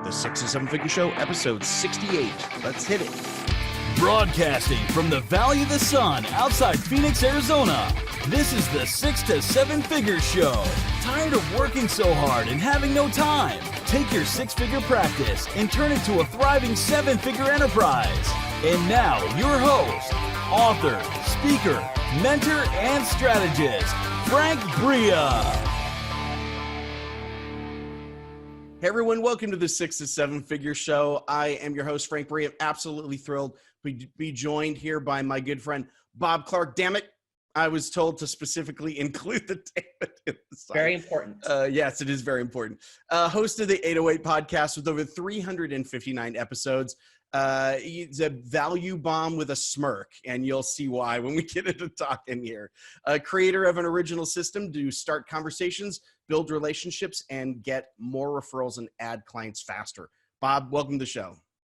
The 6 to 7 Figure Show, episode 68. Let's hit it. Broadcasting from the Valley of the Sun outside Phoenix, Arizona. This is the 6 to 7 Figure Show. Tired of working so hard and having no time? Take your six-figure practice and turn it to a thriving seven-figure enterprise. And now, your host, author, speaker, mentor, and strategist, Frank Bria. Hey everyone, welcome to the 6 to 7 Figure Show. I am your host, Frank Bria. Absolutely thrilled to be joined here by my good friend, Bob Clark. Damn it, I was told to specifically include the David. Very important. Yes, it is very important. Host of the 808 podcast with over 359 episodes. He's a value bomb with a smirk, and you'll see why when we get into talking here. Creator of an original system to start conversations, build relationships, and get more referrals and add clients faster. Bob, welcome to the show.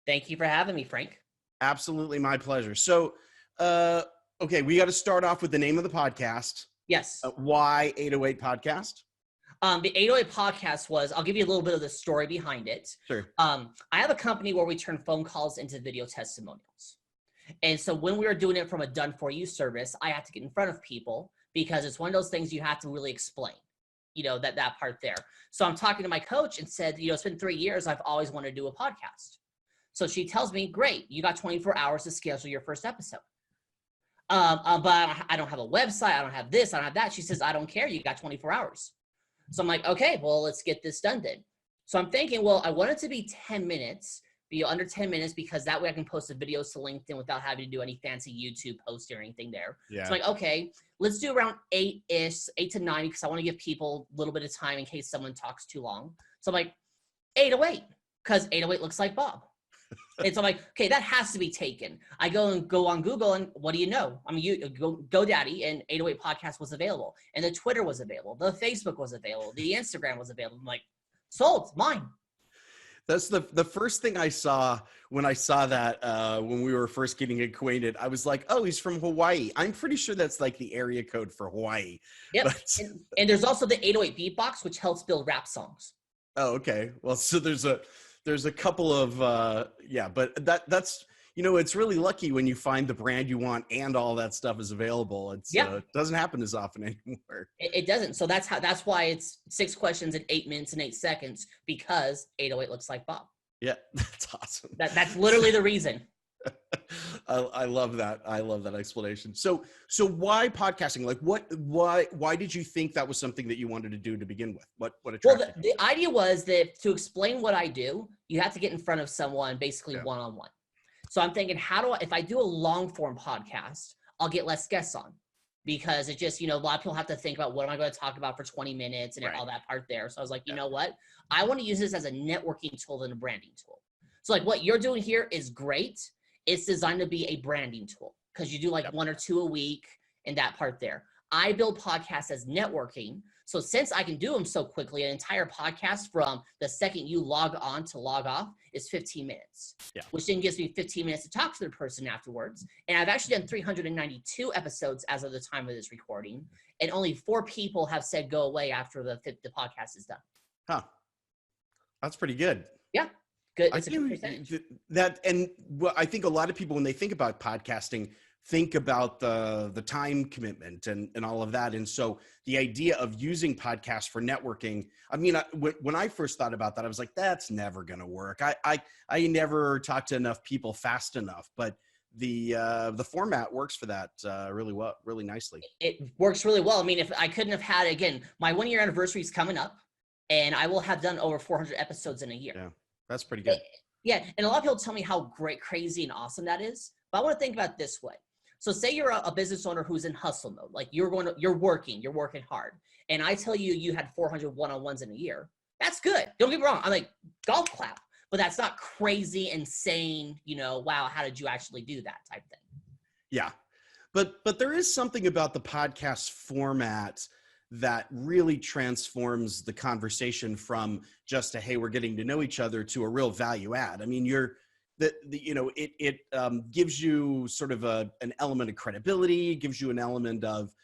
Thank you for having me, Frank. Absolutely my pleasure. So, okay, we got to start off with the name of the podcast. Yes. Why 808 Podcast? The 808 podcast was, I'll give you a little bit of the story behind it. Sure. I have a company where we turn phone calls into video testimonials. And so when we were doing it from a done-for-you service, I had to get in front of people because it's one of those things you have to really explain, that part there. So I'm talking to my coach and said, it's been 3 years. I've always wanted to do a podcast. So she tells me, great, you got 24 hours to schedule your first episode. But I don't have a website. I don't have this. I don't have that. She says, I don't care. You got 24 hours. So I'm like, okay, well, let's get this done then. So I'm thinking, well, I want it to be 10 minutes, be under 10 minutes, because that way I can post the videos to LinkedIn without having to do any fancy YouTube post or anything there. Yeah. So I'm like, okay, let's do around 8-ish, 8 to 9, because I want to give people a little bit of time in case someone talks too long. So I'm like, 808, because 808 looks like Bob. And so I'm like, okay, that has to be taken. I go on Google, and what do you know? I mean, you go GoDaddy, and 808 podcast was available, and the Twitter was available, the Facebook was available, the Instagram was available. I'm like, sold, mine. That's the first thing I saw when I saw that when we were first getting acquainted. I was like, oh, he's from Hawaii. I'm pretty sure that's like the area code for Hawaii. Yep. But and there's also the 808 beatbox, which helps build rap songs. Oh, okay. Well, so there's a couple of, but that's, it's really lucky when you find the brand you want and all that stuff is available. It doesn't happen as often anymore. It doesn't. So that's why it's 6 questions in 8 minutes and 8 seconds, because 808 looks like Bob. Yeah, that's awesome. That's literally the reason. I love that. I love that explanation. So why podcasting? Like why did you think that was something that you wanted to do to begin with? What attracted you? Well, the idea was that to explain what I do, you have to get in front of someone basically one-on-one. So I'm thinking, if I do a long form podcast, I'll get less guests on, because it just, a lot of people have to think about what am I going to talk about for 20 minutes and all that part there. So I was like, you know what? I want to use this as a networking tool and a branding tool. So like what you're doing here is great. It's designed to be a branding tool, because you do like 1 or 2 a week and that part there. I build podcasts as networking. So since I can do them so quickly, an entire podcast from the second you log on to log off is 15 minutes, which then gives me 15 minutes to talk to the person afterwards. And I've actually done 392 episodes as of the time of this recording, and only 4 people have said go away after the podcast is done. Huh. That's pretty good. Yeah. Good. It's a good percentage. I think a lot of people, when they think about podcasting, think about the time commitment and all of that. And so the idea of using podcasts for networking, I mean, when I first thought about that, I was like, that's never going to work. I never talk to enough people fast enough, but the format works for that really well, really nicely. It works really well. I mean, if I couldn't have had, again, my 1-year anniversary is coming up, and I will have done over 400 episodes in a year. Yeah, that's pretty good. Yeah. And a lot of people tell me how great, crazy, and awesome that is. But I want to think about it this way. So say you're a business owner who's in hustle mode, like you're working hard. And I tell you, you had 400 one-on-ones in a year. That's good. Don't get me wrong. I'm like, golf clap, but that's not crazy, insane, wow, how did you actually do that type thing? Yeah. But there is something about the podcast format that really transforms the conversation from just a, hey, we're getting to know each other, to a real value add. I mean, it gives you sort of an element of credibility, gives you an element of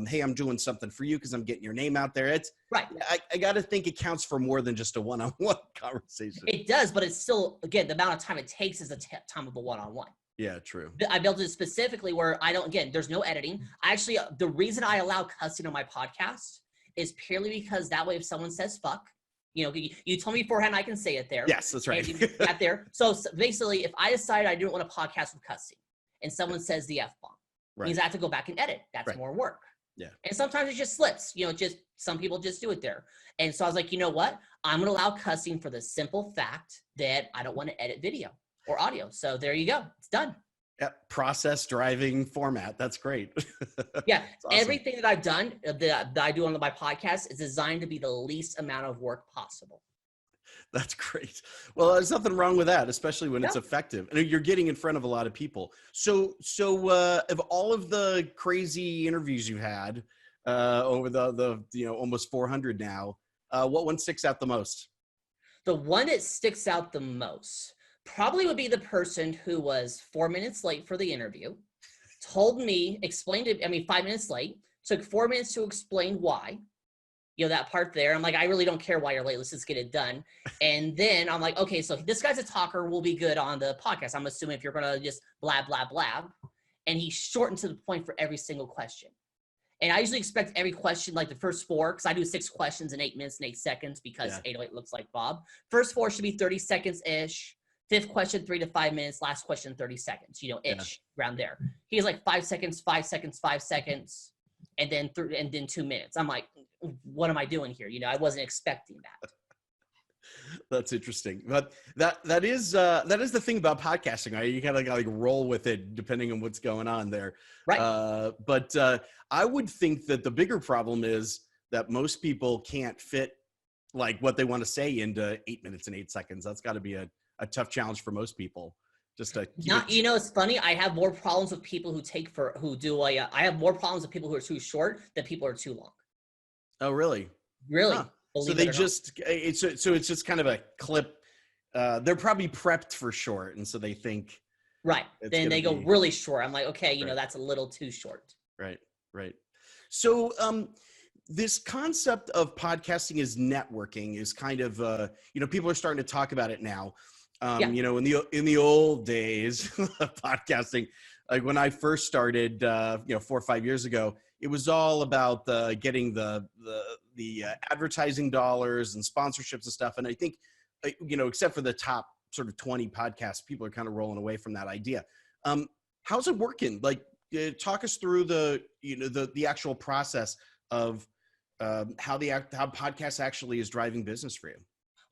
Hey, I'm doing something for you because I'm getting your name out there. It's Right. I got to think it counts for more than just a one-on-one conversation. It does, but it's still, again, the amount of time it takes is the time of a one-on-one. Yeah, true. I built it specifically where I don't, again, there's no editing. Actually, the reason I allow cussing on my podcast is purely because that way if someone says fuck, you told me beforehand I can say it there. Yes, that's right. And you got there. So basically, if I decided I didn't want to podcast with cussing and someone says the F-bomb, means I have to go back and edit. That's more work. Yeah. And sometimes it just slips, just some people just do it there. And so I was like, you know what? I'm going to allow cussing for the simple fact that I don't want to edit video or audio. So there you go. It's done. Yeah. Process driving format. That's great. Yeah. Awesome. Everything that I've done that I do on my podcast is designed to be the least amount of work possible. That's great. Well, there's nothing wrong with that, especially when it's effective. And you're getting in front of a lot of people. So of all of the crazy interviews you've had over the almost 400 now, what one sticks out the most? The one that sticks out the most probably would be the person who was 4 minutes late for the interview, explained it, 5 minutes late, took 4 minutes to explain why. That part there, I'm like, I really don't care why you're late. Let's just get it done. And then I'm like, okay, so this guy's a talker, will be good on the podcast. I'm assuming if you're going to just blab, blab, blab. And he shortened to the point for every single question. And I usually expect every question, like the first 4, because I do 6 questions in 8 minutes and 8 seconds because 808 looks like Bob. First 4 should be 30 seconds-ish. 5th question, 3 to 5 minutes. Last question, 30 seconds, ish, around there. He's like 5 seconds, 5 seconds, 5 seconds. And then 2 minutes. I'm like, what am I doing here? I wasn't expecting that. That's interesting. But that is the thing about podcasting, right? You kind of like roll with it depending on what's going on there. Right. But I would think that the bigger problem is that most people can't fit like what they want to say into 8 minutes and 8 seconds. That's got to be a tough challenge for most people. Just to it's funny. I have more problems with people I have more problems with people who are too short than people who are too long. Oh, really? Really? Huh. So it's just kind of a clip. They're probably prepped for short. And so they think. Right. Then they go really short. I'm like, okay, that's a little too short. Right. Right. So, this concept of podcasting is networking is kind of, people are starting to talk about it now. In the old days of podcasting, like when I first started, 4 or 5 years ago, it was all about getting the advertising dollars and sponsorships and stuff. And I think, except for the top sort of 20 podcasts, people are kind of rolling away from that idea. How's it working? Like, talk us through the actual process of how podcast actually is driving business for you.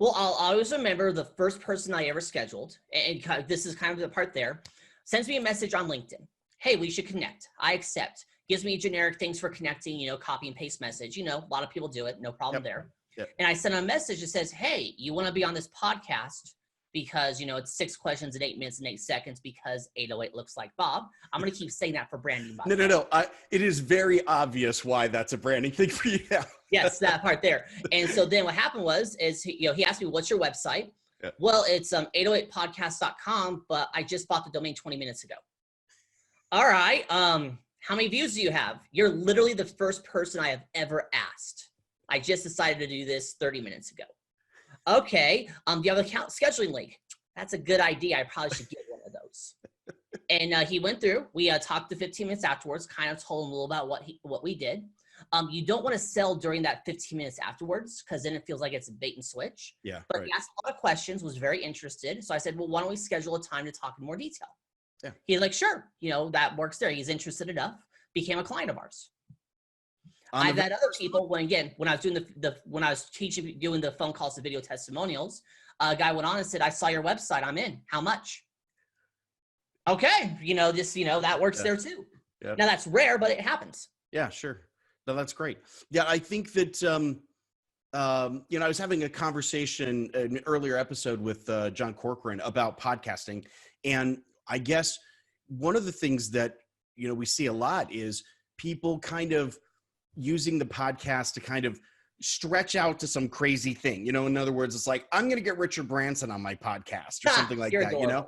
Well, I'll always remember the first person I ever scheduled, and this is kind of the part there, sends me a message on LinkedIn. Hey, we should connect. I accept. Gives me generic things for connecting, copy and paste message. A lot of people do it. No problem there. Yep. And I sent a message that says, hey, you want to be on this podcast because, it's 6 questions in 8 minutes and 8 seconds because 808 looks like Bob. I'm going to keep saying that for branding. No. It is very obvious why that's a branding thing for you now. Yes, that part there. And so then what happened is, he asked me, what's your website? Yeah. Well, it's 808podcast.com, but I just bought the domain 20 minutes ago. All right. How many views do you have? You're literally the first person I have ever asked. I just decided to do this 30 minutes ago. Okay. Do you have an account scheduling link? That's a good idea. I probably should get one of those. And he went through. We talked to 15 minutes afterwards, kind of told him a little about what we did. You don't want to sell during that 15 minutes afterwards because then it feels like it's a bait and switch. Yeah. But he asked a lot of questions, was very interested. So I said, well, why don't we schedule a time to talk in more detail? Yeah. He's like, sure. That works there. He's interested enough. Became a client of ours. I've had other people when I was doing when I was doing the phone calls to video testimonials, a guy went on and said, I saw your website. I'm in. How much? Okay. That works there too. Yeah. Now that's rare, but it happens. Yeah, sure. No, that's great. Yeah. I think that, I was having a conversation in an earlier episode with John Corcoran about podcasting. And I guess one of the things that, we see a lot is people kind of using the podcast to kind of stretch out to some crazy thing. In other words, it's like, I'm going to get Richard Branson on my podcast or something like that,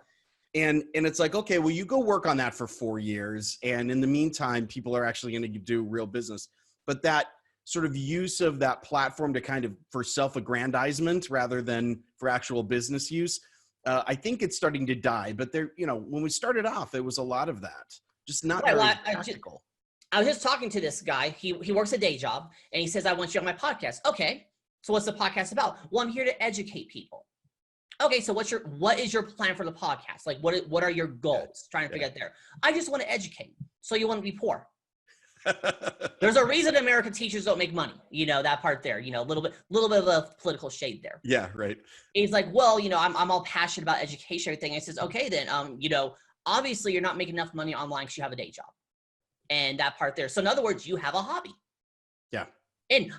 And it's like, okay, well, you go work on that for 4 years. And in the meantime, people are actually going to do real business. But that sort of use of that platform to kind of for self-aggrandizement rather than for actual business use, I think it's starting to die. But there, when we started off, there was a lot of that, just not Right, very well, practical. I was just talking to this guy. He works a day job, and he says, I want you on my podcast. Okay, so what's the podcast about? Well, I'm here to educate people. Okay, so what is your plan for the podcast? Like, what are your goals? Trying to figure out there. I just want to educate. So you want to be poor? There's a reason American teachers don't make money. That part there. A little bit of a political shade there. Yeah, right. He's like, well, I'm all passionate about education, everything. And he says, okay, then, obviously you're not making enough money online because you have a day job, and that part there. So in other words, you have a hobby. Yeah. And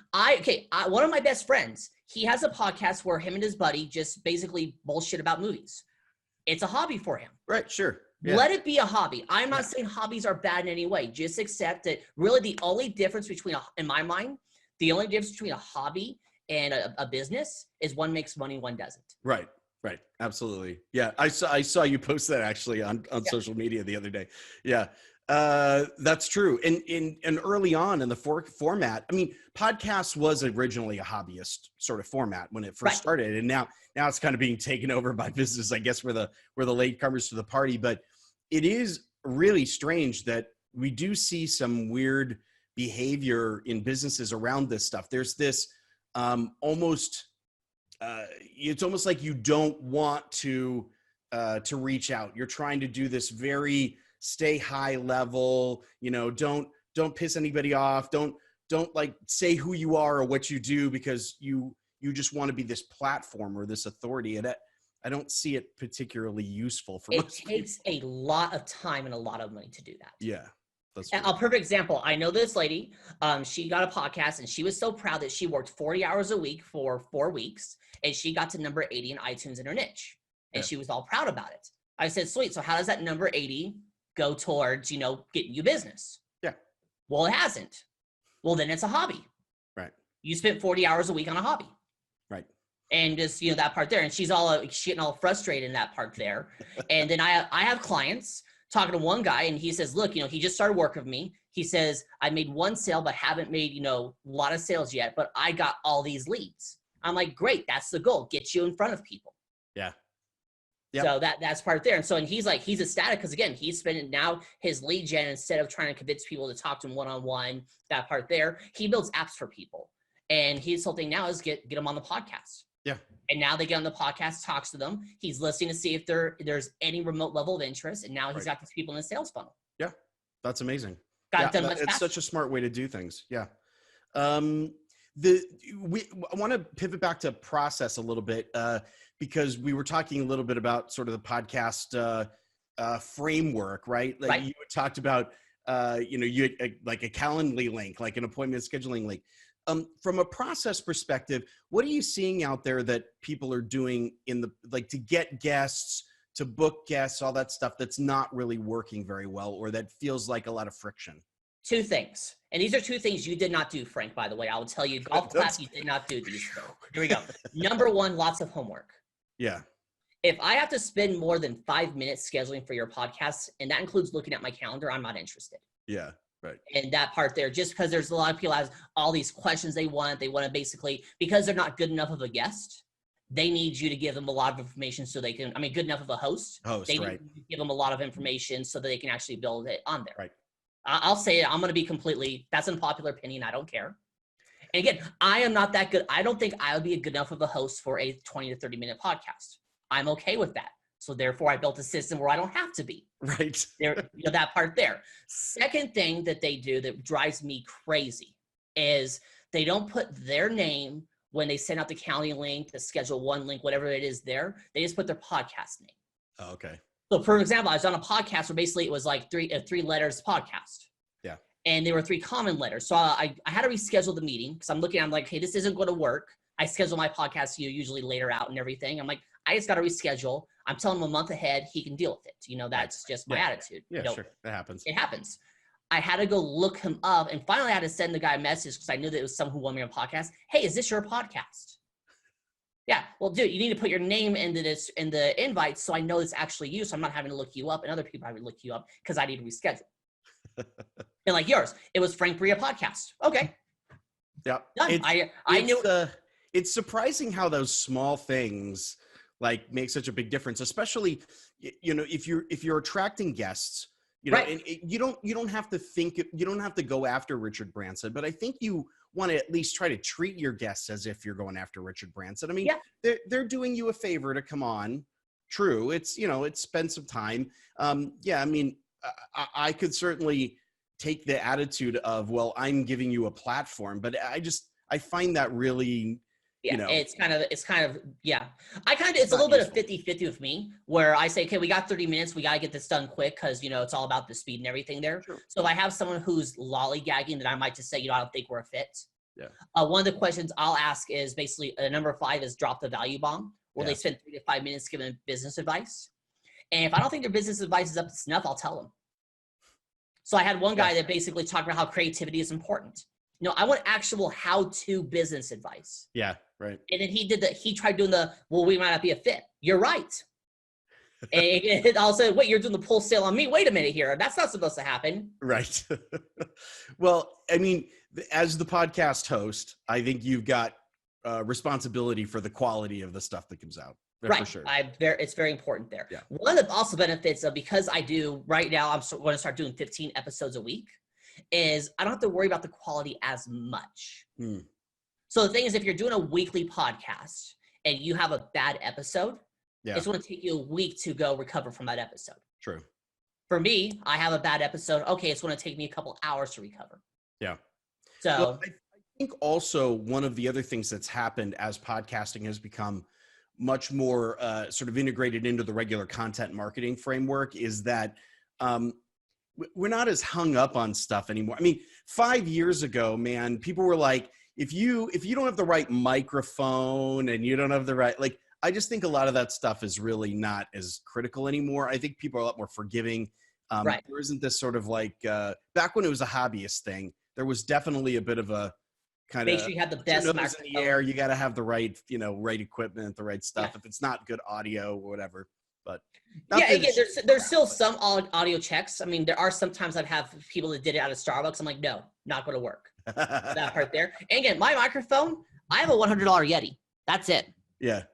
one of my best friends, he has a podcast where him and his buddy just basically bullshit about movies. It's a hobby for him. Right. Sure. Yeah. Let it be a hobby. I'm not saying hobbies are bad in any way. Just accept that really the only difference between, in my mind, the only difference between a hobby and a business is one makes money, one doesn't. Right. Right. Absolutely. Yeah. I saw you post that actually on social media the other day. Yeah. That's true. And early on in the format, I mean, podcast was originally a hobbyist sort of format when it first started. And now it's kind of being taken over by business, I guess, we're the latecomers to the party. But it is really strange that we do see some weird behavior in businesses around this stuff. There's this, it's almost like you don't want to reach out. You're trying to do this very stay high level, don't piss anybody off. Don't like say who you are or what you do because you just want to be this platform or this authority. And I don't see it particularly useful for most people. It takes a lot of time and a lot of money to do that. Yeah. That's a perfect example. I know this lady, she got a podcast and she was so proud that she worked 40 hours a week for 4 weeks and she got to number 80 in iTunes in her niche. And she was all proud about it. I said, sweet. So how does that number 80 go towards, getting you business? Yeah. Well, it hasn't. Well, then it's a hobby. Right. You spent 40 hours a week on a hobby. Right. And just, that part there. And she's getting all frustrated in that part there. And then I have clients talking to one guy and he says, look, he just started working with me. He says, I made one sale, but haven't made, a lot of sales yet, but I got all these leads. I'm like, great. That's the goal. Get you in front of people. Yeah. Yep. So that's part there. And so, and he's ecstatic because again, he's spending now his lead gen, instead of trying to convince people to talk to him one-on-one, that part there, he builds apps for people. And his whole thing now is get them on the podcast. Yeah. And now they get on the podcast, talks to them. He's listening to see if there's any remote level of interest. And now he's got these people in the sales funnel. Yeah. That's amazing. It's such a smart way to do things. Yeah. I want to pivot back to process a little bit, because we were talking a little bit about sort of the podcast framework, right? Like you had talked about, you had, like a Calendly link, like an appointment scheduling link. From a process perspective, what are you seeing out there that people are doing to get guests, to book guests, all that stuff that's not really working very well, or that feels like a lot of friction? 2 things. And these are 2 things you did not do, Frank, by the way. I will tell you, golf class, you did not do these. Here we go. Number 1, lots of homework. Yeah. If I have to spend more than 5 minutes scheduling for your podcast, and that includes looking at my calendar, I'm not interested. Yeah. Right. And that part there, just because there's a lot of people have all these questions they want to basically, because they're not good enough of a guest, they need you to give them a lot of information so they can, good enough of a host. They need to give them a lot of information so that they can actually build it on there. Right. I'll say it. I'm going to be that's an unpopular opinion. I don't care. And again, I am not that good. I don't think I would be a good enough of a host for a 20 to 30 minute podcast. I'm okay with that. So therefore I built a system where I don't have to be. Right. There, that part there. Second thing that they do that drives me crazy is they don't put their name when they send out the county link, the schedule 1 link, whatever it is there. They just put their podcast name. Oh, okay. So for example, I was on a podcast where basically it was like 3 letters podcast. Yeah. And there were 3 common letters. So I had to reschedule the meeting because I'm like, hey, this isn't going to work. I schedule my podcast usually later out and everything. I'm like, I just got to reschedule. I'm telling him a month ahead, he can deal with it. That's just my attitude. Yeah, sure. That happens. It happens. I had to go look him up, and finally I had to send the guy a message because I knew that it was someone who wanted me on a podcast. Hey, is this your podcast? Yeah. Well, dude, you need to put your name into this in the invite so I know it's actually you. So I'm not having to look you up and other people having to look you up because I need to reschedule. And like yours, it was Frank Bria podcast. Okay. Yeah. Done. I knew. It's surprising how those small things like make such a big difference, especially, if you're attracting guests, Right. and you don't have to go after Richard Branson, but I think you want to at least try to treat your guests as if you're going after Richard Branson. I mean, Yeah. they're doing you a favor to come on. True. It's, it's spend some time. Yeah. I mean, I could certainly take the attitude of, well, I'm giving you a platform, but I find that really, Yeah, it's kind of, yeah. it's It's a little not bit of 50-50 with me where I say, okay, we got 30 minutes. We got to get this done quick because, it's all about the speed and everything there. Sure. So if I have someone who's lollygagging, then I might just say, I don't think we're a fit. Yeah. One of the questions I'll ask is basically number 5 is drop the value bomb where they spend 3 to 5 minutes giving business advice. And if I don't think their business advice is up to snuff, I'll tell them. So I had one guy that basically talked about how creativity is important. I want actual how-to business advice. Yeah, right. And then he tried doing we might not be a fit. You're right. And I'll say, wait, you're doing the pull sale on me. Wait a minute here. That's not supposed to happen. Right. Well, I mean, as the podcast host, I think you've got responsibility for the quality of the stuff that comes out. Right. For sure. It's very important there. Yeah. One of the also benefits of, because I do right now, I'm going to start doing 15 episodes a week, is I don't have to worry about the quality as much. So the thing is, if you're doing a weekly podcast and you have a bad episode, it's going to take you a week to go recover from that episode. True. For me, I have a bad episode. Okay, it's going to take me a couple hours to recover. Yeah. So well, I think also one of the other things that's happened as podcasting has become much more sort of integrated into the regular content marketing framework is that we're not as hung up on stuff anymore. I mean, 5 years ago, man, people were like, if you don't have the right microphone and you don't have the right, like, I just think a lot of that stuff is really not as critical anymore. I think people are a lot more forgiving. Right. There isn't this sort of like, back when it was a hobbyist thing, there was definitely a bit of a kind of, make sure you have the best microphone. In the air. You got to have the right, right equipment, the right stuff. Yeah. If it's not good audio or whatever, but again, there's still some audio checks. I mean, there are sometimes I've had people that did it out of Starbucks. I'm like, no, not going to work. That part there. And again, my microphone, I have a $100 Yeti. That's it. Yeah.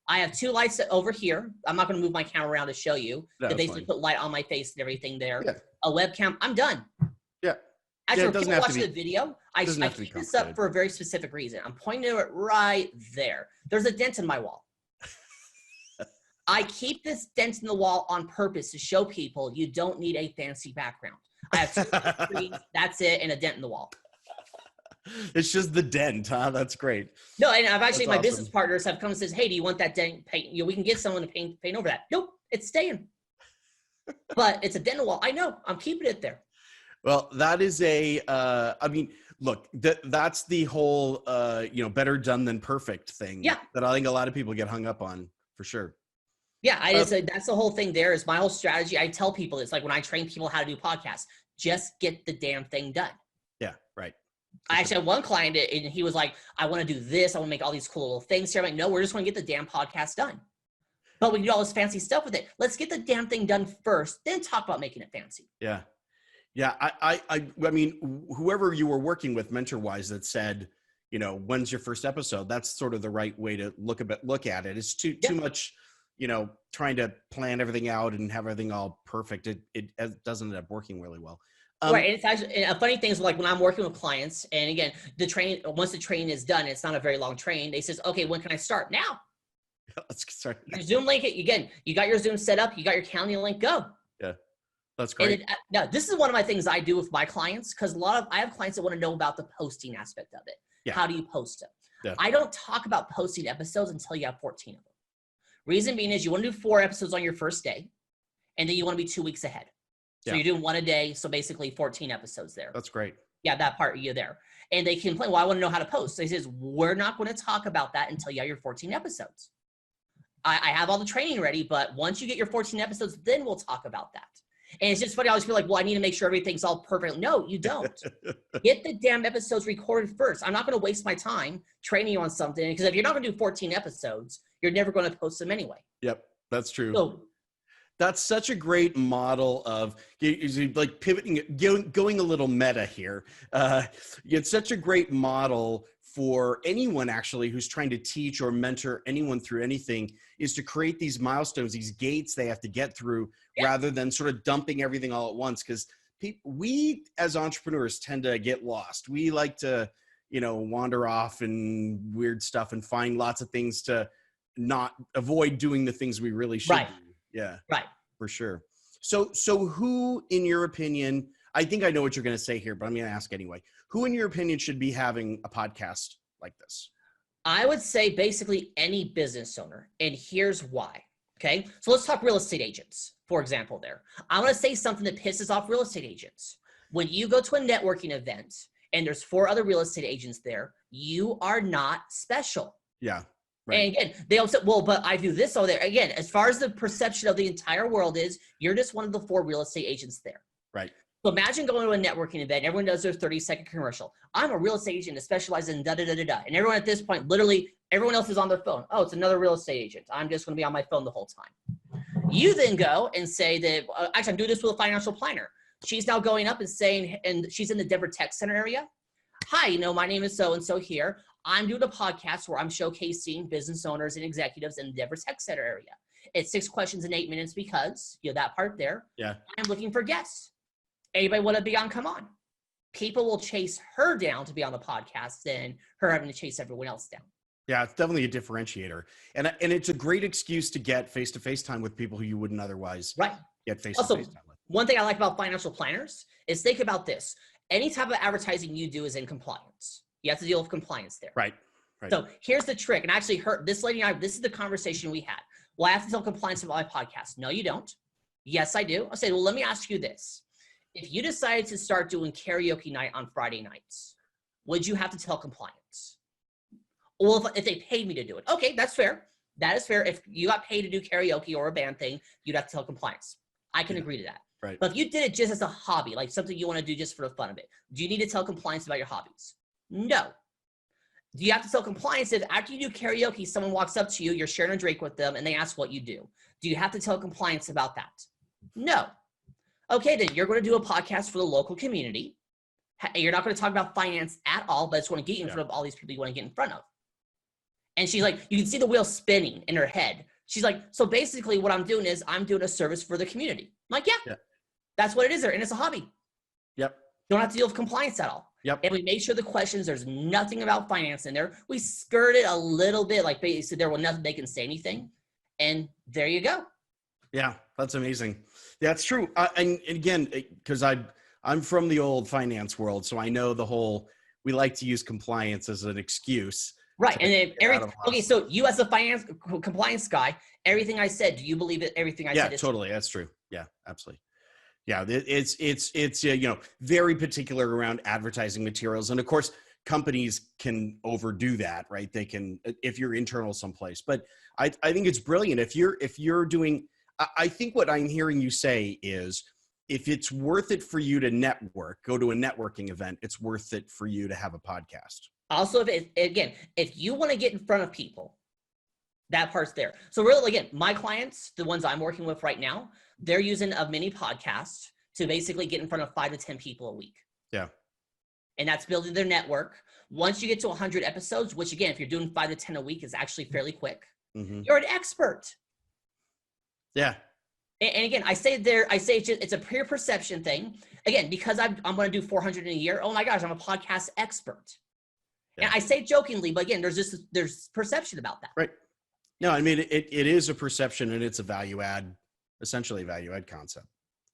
I have 2 lights over here. I'm not going to move my camera around to show you. No, They basically put light on my face and everything there. Yeah. A webcam. I'm done. Yeah. Actually, it doesn't people have to watching be- the video, I doesn't have to be keep this up complicated. for a very specific reason. I'm pointing to it right there. There's a dent in my wall. I keep this dent in the wall on purpose to show people you don't need a fancy background. I have 2 screens, that's it, and a dent in the wall. It's just the dent, huh? That's great. No, and I've actually, That's my awesome. business partners have come and says, hey, do you want that dent paint? We can get someone to paint over that. Nope, it's staying. But it's a dent in the wall. I know, I'm keeping it there. Well, that is I mean, look, that's the whole, better done than perfect thing. Yeah. That I think a lot of people get hung up on, for sure. Yeah, that's the whole thing there is my whole strategy. I tell people, it's like when I train people how to do podcasts, just get the damn thing done. Yeah, right. I actually had one client and he was like, I want to do this. I want to make all these cool little things here. I'm like, no, we're just going to get the damn podcast done. But we can do all this fancy stuff with it. Let's get the damn thing done first, then talk about making it fancy. Yeah. Yeah. I mean, whoever you were working with mentor-wise that said, when's your first episode? That's sort of the right way to look at it. It's too much, trying to plan everything out and have everything all perfect. It doesn't end up working really well. Right. And it's actually a funny thing is like when I'm working with clients, and again, once the training is done, it's not a very long train. They says, okay, when can I start? Now. Let's get started. Your Zoom link, again, you got your Zoom set up, you got your calendar link, go. Yeah. That's great. Now, this is one of my things I do with my clients because I have clients that want to know about the posting aspect of it. Yeah. How do you post them? Yeah. I don't talk about posting episodes until you have 14 of them. Reason being is you want to do 4 episodes on your first day, and then you want to be 2 weeks ahead. So you're doing 1 a day, so basically 14 episodes there. That's great. Yeah, that part you're there. And they complain, well, I want to know how to post. So he says, we're not going to talk about that until you have your 14 episodes. I have all the training ready, but once you get your 14 episodes, then we'll talk about that. And it's just funny. I always feel like, well, I need to make sure everything's all perfect. No, you don't. Get the damn episodes recorded first. I'm not going to waste my time training you on something, because if you're not going to do 14 episodes, you're never going to post them anyway. Yep, that's true. So that's such a great model of like pivoting, going a little meta here. It's such a great model for anyone actually who's trying to teach or mentor anyone through anything, is to create these milestones, these gates they have to get through, rather than sort of dumping everything all at once. Because we as entrepreneurs tend to get lost. We like to, wander off and weird stuff and find lots of things to not avoid doing the things we really should do. Yeah. Right. For sure. So who, in your opinion, I think I know what you're going to say here, but I'm going to ask anyway. Who, in your opinion, should be having a podcast like this? I would say basically any business owner. And here's why. Okay. So let's talk real estate agents, for example, there. I want to say something that pisses off real estate agents. When you go to a networking event and there's 4 other real estate agents there, you are not special. Yeah. Right. And again, they also, well, but I do this over there. Again, as far as the perception of the entire world is, you're just one of the 4 real estate agents there. Right. So imagine going to a networking event. Everyone does their 30-second commercial. I'm a real estate agent that specializes in da-da-da-da-da. And everyone at this point, literally, everyone else is on their phone. Oh, it's another real estate agent. I'm just going to be on my phone the whole time. You then go and say that, actually, I'm doing this with a financial planner. She's now going up and saying, and she's in the Denver Tech Center area. Hi, my name is so-and-so here. I'm doing a podcast where I'm showcasing business owners and executives in the Denver Tech Center area. It's 6 questions in 8 minutes because, that part there. Yeah. I'm looking for guests. Anybody want to be on? Come on. People will chase her down to be on the podcast than her having to chase everyone else down. Yeah, it's definitely a differentiator. And it's a great excuse to get face-to-face time with people who you wouldn't otherwise get face-to-face time with. One thing I like about financial planners is think about this. Any type of advertising you do is in compliance. You have to deal with compliance there. Right. So here's the trick. And I actually heard this lady and I, this is the conversation we had. Well, I have to tell compliance about my podcast. No, you don't. Yes, I do. I said, well, let me ask you this. If you decided to start doing karaoke night on Friday nights, would you have to tell compliance? Well, if they paid me to do it. Okay, that's fair. That is fair. If you got paid to do karaoke or a band thing, you'd have to tell compliance. I can agree to that. Right. But if you did it just as a hobby, like something you want to do just for the fun of it, do you need to tell compliance about your hobbies? No. Do you have to tell compliance if after you do karaoke, someone walks up to you, you're sharing a drink with them, and they ask what you do? Do you have to tell compliance about that? No. Okay, then you're going to do a podcast for the local community. You're not going to talk about finance at all, but it's going to get you in front of all these people you want to get in front of. And she's like, you can see the wheel spinning in her head. She's like, so basically what I'm doing is I'm doing a service for the community. I'm like, yeah. That's what it is there. And it's a hobby. Yep. You don't have to deal with compliance at all. Yep. And we made sure the questions, there's nothing about finance in there. We skirted a little bit, like basically there was nothing, they can say anything. And there you go. Yeah, that's amazing. That's true. And again, because I'm from the old finance world, so I know the whole, we like to use compliance as an excuse. Right. And then okay, so you as a finance compliance guy, everything I said, do you believe that everything I said is totally. That's true. Yeah, absolutely. Yeah, it's very particular around advertising materials. And of course, companies can overdo that, right? They can, if you're internal someplace. But I think it's brilliant. If you're doing, I think what I'm hearing you say is, if it's worth it for you to network, go to a networking event, it's worth it for you to have a podcast. Also, if you want to get in front of people, that part's there. So really, again, my clients, the ones I'm working with right now, they're using a mini podcast to basically get in front of 5 to 10 people a week. Yeah. And that's building their network. Once you get to 100 episodes, which again, if you're doing 5 to 10 a week is actually fairly quick, you're an expert. Yeah. And again, I say it's a pure perception thing. Again, because I'm going to do 400 in a year. Oh my gosh, I'm a podcast expert. Yeah. And I say jokingly, but again, there's perception about that. Right. No, I mean, it is a perception and it's a value add, essentially a value add concept.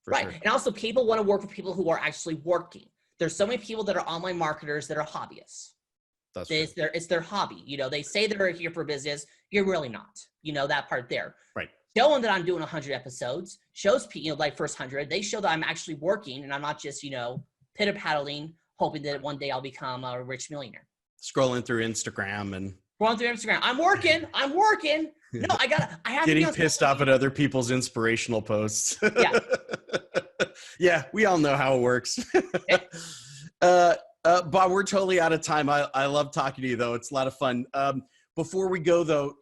Right. Sure. And also people want to work with people who are actually working. There's so many people that are online marketers that are hobbyists. It's their hobby. They say they're here for business. You're really not, that part there. Right. Showing that I'm doing 100 episodes shows people, like first 100, they show that I'm actually working and I'm not just, pitter paddling, hoping that one day I'll become a rich millionaire. Scrolling through Instagram and going through Instagram. I'm working. No, I have getting to be pissed off at other people's inspirational posts. Yeah. Yeah, we all know how it works. Bob, we're totally out of time. I love talking to you, though. It's a lot of fun. Before we go, though,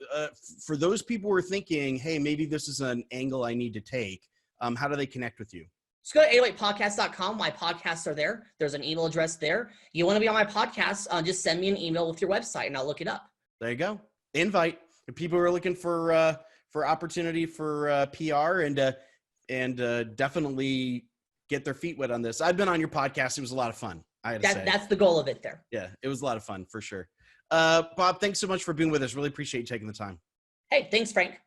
for those people who are thinking, hey, maybe this is an angle I need to take, how do they connect with you? Just go to 808podcast.com. My podcasts are there. There's an email address there. You want to be on my podcast, just send me an email with your website, and I'll look it up. There you go. Invite. If people are looking for opportunity for PR and definitely get their feet wet on this. I've been on your podcast. It was a lot of fun. I had to say. That's the goal of it there. Yeah, it was a lot of fun for sure. Bob, thanks so much for being with us. Really appreciate you taking the time. Hey, thanks, Frank.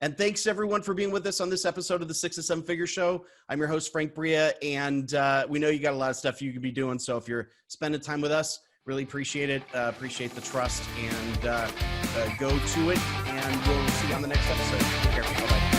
And thanks everyone for being with us on this episode of the 6 to 7 Figure Show. I'm your host, Frank Bria, and we know you got a lot of stuff you could be doing. So if you're spending time with us, really appreciate it. Appreciate the trust, and go to it. And we'll see you on the next episode. Take care. Bye-bye.